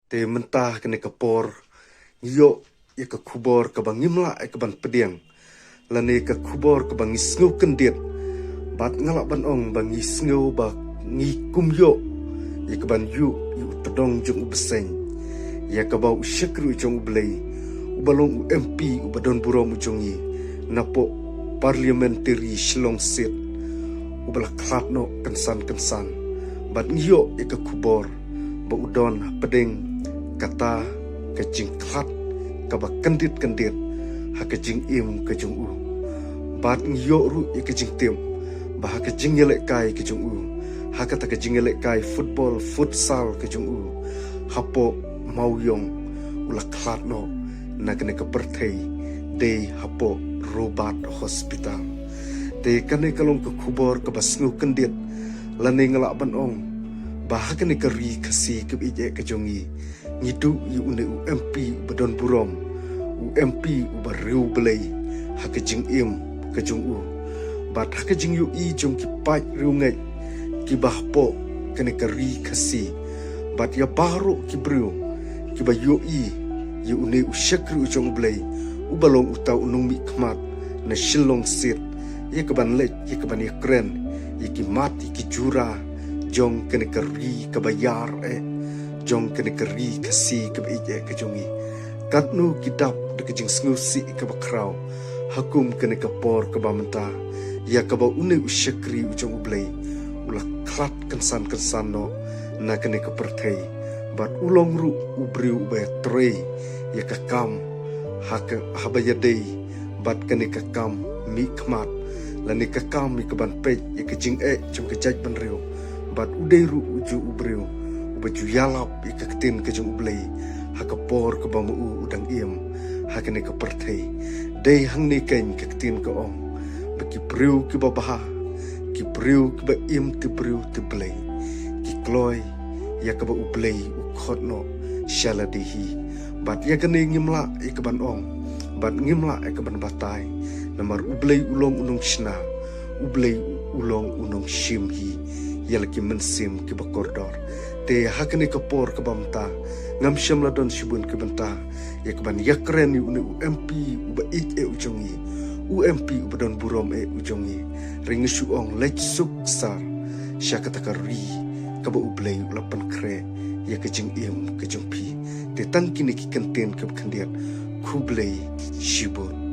te mentah kene kapor yo ya ka kubor ka bangimla ka ban pediang lane ka kubor ka bangi sngu kendiet bat ngalak ban ong bangi sngu ba ngi kum yo ya ka ban yu pedong jung beseng ya ka bau syakru jung blei ubalong MP ubadon burom jungi napo parliamentary shlong sit ubala khat no kensan bat ngiyo ya ka kubor ba udon pedeng kata kajing khat kaba kendit ha kajing im kajung u bat ngiyo ru ya kajing tim ba ha kajing yelek kai kajung u ha kata kajing yelek kai football futsal kajung u hapo mauyong ula khat no na kene ka perthei de hapo robat hospital de kane kalong ka khubor ka basngu kendit lane ngalak ban ong bah kene ka ri khasi ka ije ka jongi ngidu yu une UMP badon burom UMP ubariu belai ha ka jing im ka jong u bat ha ka jing yu i jong ki pai riu ngai ki bah po kene ka ri khasi bat ya baru ki bru ki ba yu i yu une u shakru jong belai ubalong utau unung mi khmat na shilong sit ye ka ban le ye ka ban ye kren ye ki mati ki jura jong kene kari kabayar jong kene kari kasi kabaije kajongi katnu kidap de kajing sngusi kabakraw hakum kene kapor kabamenta ya kaba une usyakri ujong ublei ula klat kensan no na kene kaperthei bat ulong ru ubriu be tre ya kakam haka habayadei bat kene kakam mi khmat lani kakam mi kaban pe ya kajing jong kajaj ban riu bat udai ru uju ubriu ubaju yalap ikaktin kajung ublei hakapor ke bamu udang iem hakane ke perthei dei hang ni kain kaktin ke ong bagi briu ke babaha ki briu ke ba iem ti briu ti blei ki kloi ya ke ba ublei ukhotno shaladihi bat ya kane ngimla ikaban ong bat ngimla ikaban batai namar ublei ulong unong shna ublei ulong unong shimhi yalaki mensim ke bakordor te hakane kapor ke bamta ngam shamla don shibun ke banta yakban yakren ni UMP uba e ujongi UMP uba don burom ujongi ring suong lech suk sar syakatakari kaba ublei ulapan kre ya kejing im kejung pi te tangkini ki kenten ke kandiat kublei shibun